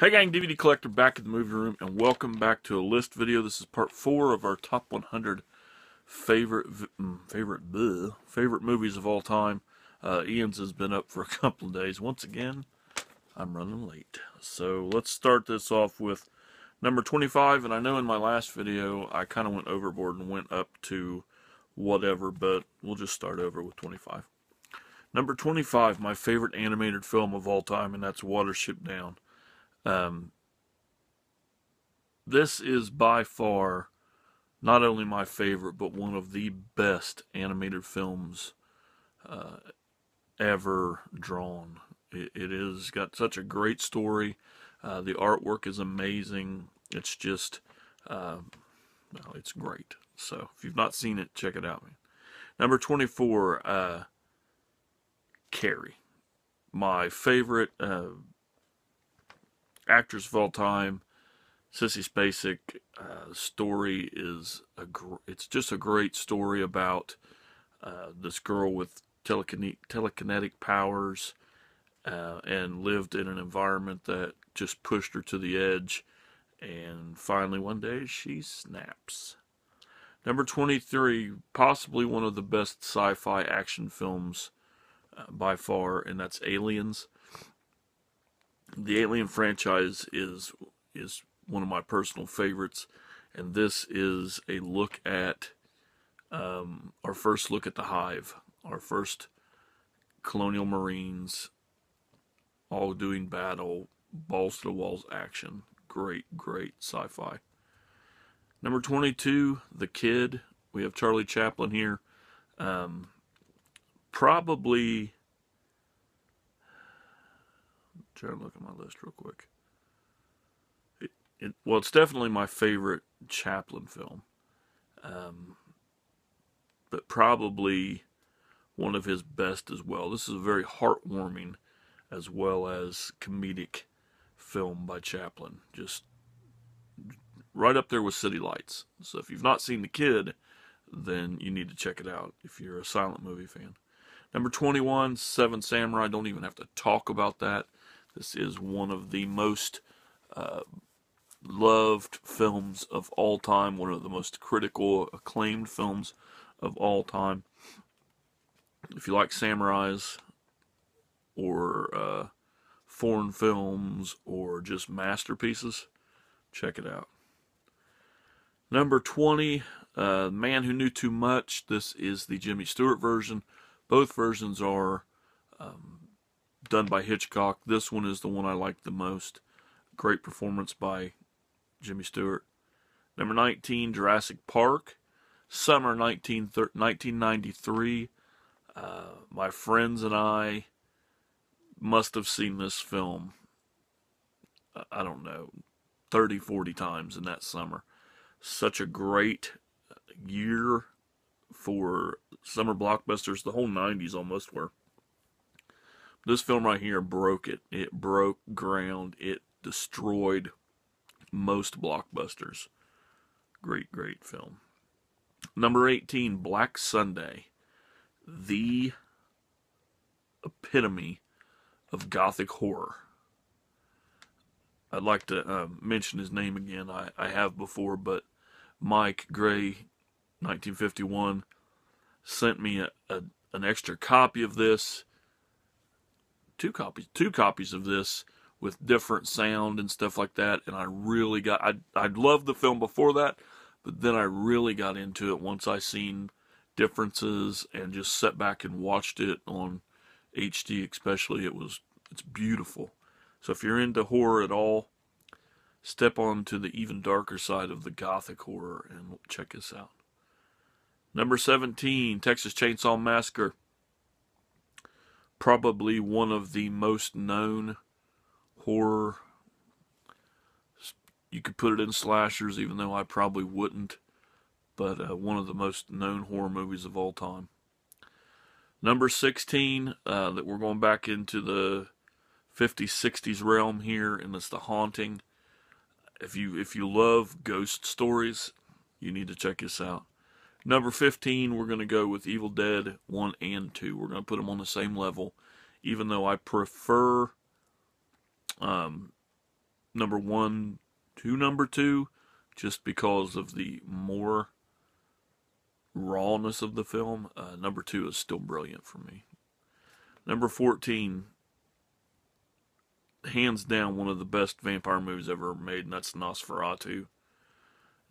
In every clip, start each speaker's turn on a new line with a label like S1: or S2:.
S1: Hey gang, DVD Collector back in the movie room, and welcome back to a list video. This is part 4 of our top 100 favorite movies of all time. Ian's has been up for a couple of days. Once again, I'm running late. So let's start this off with number 25, and I know in my last video I kind of went overboard and went up to whatever, but we'll just start over with 25. Number 25, my favorite animated film of all time, and that's Watership Down. This is by far not only my favorite, but one of the best animated films ever drawn. It has got such a great story. The artwork is amazing. It's just, well, it's great. So if you've not seen it, check it out. Number 24, Carrie. My favorite actress of all time. Sissy Spacek story is it's just a great story about this girl with telekinetic powers and lived in an environment that just pushed her to the edge, and finally one day she snaps. Number 23, possibly one of the best sci-fi action films by far, and that's Aliens. The Alien franchise is one of my personal favorites, and this is a look at our first look at the Hive, our first colonial marines all doing battle, balls to the walls action. Great sci-fi. Number 22, The Kid. We have Charlie Chaplin here. Probably, I'm trying to look at my list real quick. Well, it's definitely my favorite Chaplin film, but probably one of his best as well. This is a very heartwarming as well as comedic film by Chaplin. Just right up there with City Lights. So if you've not seen The Kid, then you need to check it out if you're a silent movie fan. Number 21, Seven Samurai. Don't even have to talk about that. This is one of the most loved films of all time, one of the most critical acclaimed films of all time. If you like samurais or foreign films or just masterpieces, check it out. Number 20, Man Who Knew Too Much. This is the Jimmy Stewart version. Both versions are done by Hitchcock. This one is the one I like the most. Great performance by Jimmy Stewart. Number 19, Jurassic Park. Summer 1993. My friends and I must have seen this film, I don't know, 30, 40 times in that summer. Such a great year for summer blockbusters. The whole 90s almost were. This film right here broke it. It broke ground. It destroyed most blockbusters. Great film. Number 18, Black Sunday. The epitome of gothic horror. I'd like to mention his name again. I have before, but Mike Gray, 1951, sent me an extra copy of this. Two copies of this with different sound and stuff like that, and I really got, I'd loved the film before that, but then I really got into it once I seen differences and just sat back and watched it on HD especially. It's beautiful. So if you're into horror at all, step on to the even darker side of the gothic horror and check this out. Number 17, Texas Chainsaw Massacre. Probably one of the most known horror. You could put it in slashers, even though I probably wouldn't. But one of the most known horror movies of all time. Number 16, that we're going back into the 50s, 60s realm here, and it's The Haunting. If you love ghost stories, you need to check this out. Number 15, we're going to go with Evil Dead 1 and 2. We're going to put them on the same level, even though I prefer number one to number two, just because of the more rawness of the film. Number two is still brilliant for me. Number 14, hands down one of the best vampire movies ever made, and that's Nosferatu.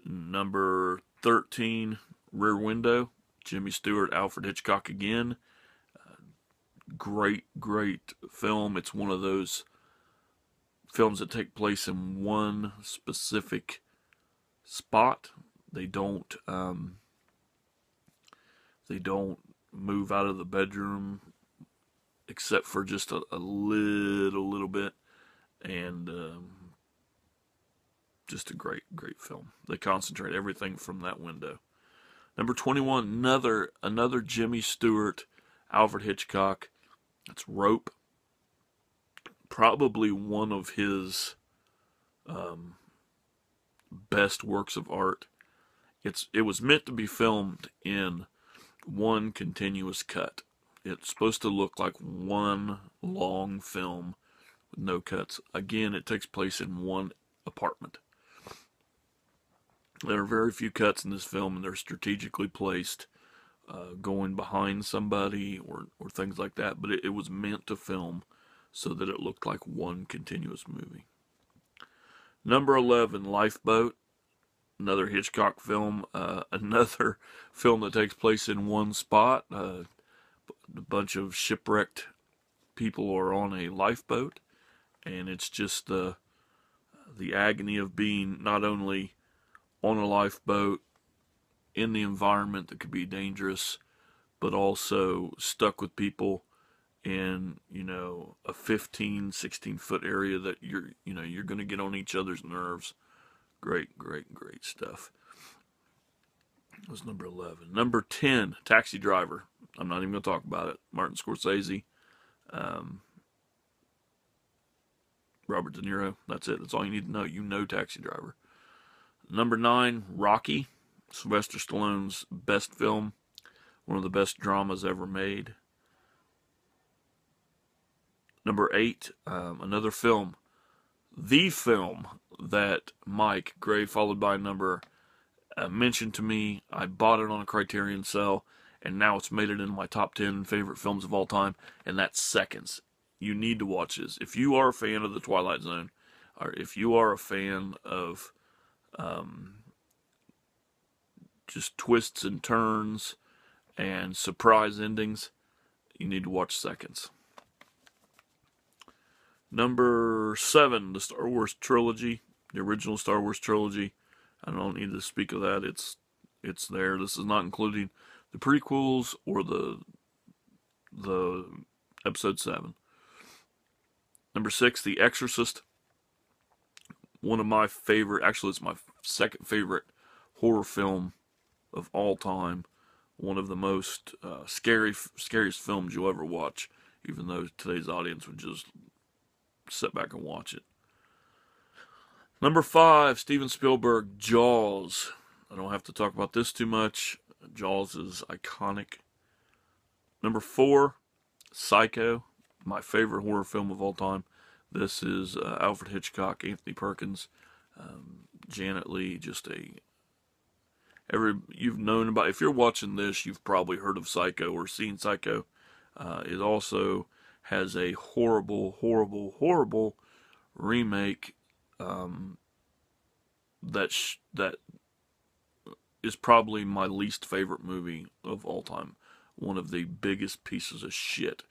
S1: Number 13, Rear Window, Jimmy Stewart, Alfred Hitchcock again. Great, great film. It's one of those films that take place in one specific spot. They don't move out of the bedroom except for just a little bit, and just a great film. They concentrate everything from that window. Number 21, another Jimmy Stewart, Alfred Hitchcock. That's Rope. Probably one of his best works of art. It was meant to be filmed in one continuous cut. It's supposed to look like one long film with no cuts. Again, it takes place in one apartment. There are very few cuts in this film, and they're strategically placed, going behind somebody or things like that. But it was meant to film so that it looked like one continuous movie. Number 11, Lifeboat. Another Hitchcock film. Another film that takes place in one spot. A bunch of shipwrecked people are on a lifeboat, and it's just the agony of being not only on a lifeboat in the environment that could be dangerous, but also stuck with people in, a 15, 16-foot area that you're going to get on each other's nerves. Great stuff. That was number 11. Number 10, Taxi Driver. I'm not even going to talk about it. Martin Scorsese. Robert De Niro. That's it. That's all you need to know. You know Taxi Driver. Number 9, Rocky. Sylvester Stallone's best film. One of the best dramas ever made. Number 8, another film. The film that Mike Gray, followed by number, mentioned to me. I bought it on a Criterion sale, and now it's made it in my top 10 favorite films of all time, and that's Seconds. You need to watch this. If you are a fan of The Twilight Zone, or if you are a fan of just twists and turns and surprise endings, you need to watch Seconds. Number 7, the Star Wars trilogy, the original Star Wars trilogy. I don't need to speak of that. It's there. This is not including the prequels or the Episode 7. Number 6, The Exorcist. One of my favorite, actually it's my second favorite horror film of all time. One of the most scariest films you'll ever watch, even though today's audience would just sit back and watch it. Number 5, Steven Spielberg, Jaws. I don't have to talk about this too much. Jaws is iconic. Number 4, Psycho, my favorite horror film of all time. This is Alfred Hitchcock, Anthony Perkins, Janet Leigh. You've known about. If you're watching this, you've probably heard of Psycho or seen Psycho. It also has a horrible remake that is probably my least favorite movie of all time. One of the biggest pieces of shit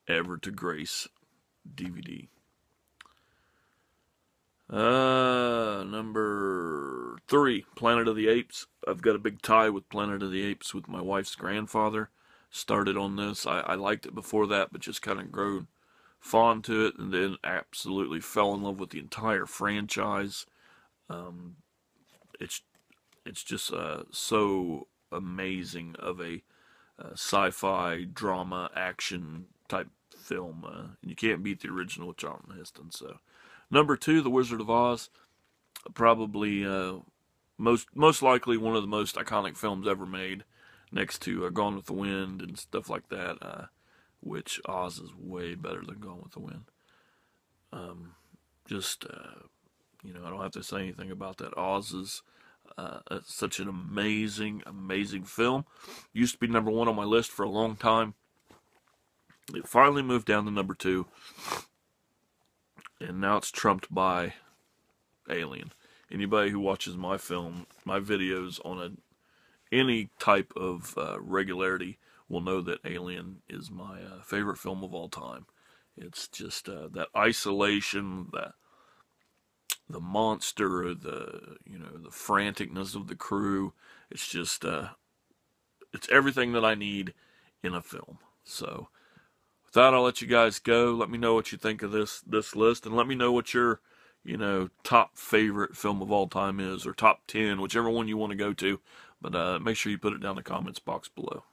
S1: ever to grace DVD. Number 3, Planet of the Apes. I've got a big tie with Planet of the Apes with my wife's grandfather. Started on this. I liked it before that, but just kind of grew fond to it, and then absolutely fell in love with the entire franchise. It's just so amazing of a sci-fi drama action type film. You can't beat the original with Charlton Heston. So, number 2, The Wizard of Oz. Probably most likely one of the most iconic films ever made, next to Gone with the Wind and stuff like that. Which Oz is way better than Gone with the Wind. I don't have to say anything about that. Oz is such an amazing, amazing film. Used to be number one on my list for a long time. It finally moved down to number two, and now it's trumped by Alien. Anybody who watches my videos on any type of regularity will know that Alien is my favorite film of all time. It's just that isolation, the monster, the franticness of the crew. It's just it's everything that I need in a film. So with that, I'll let you guys go. Let me know what you think of this list, and let me know what your top favorite film of all time is, or top 10, whichever one you want to go to. But make sure you put it down in the comments box below.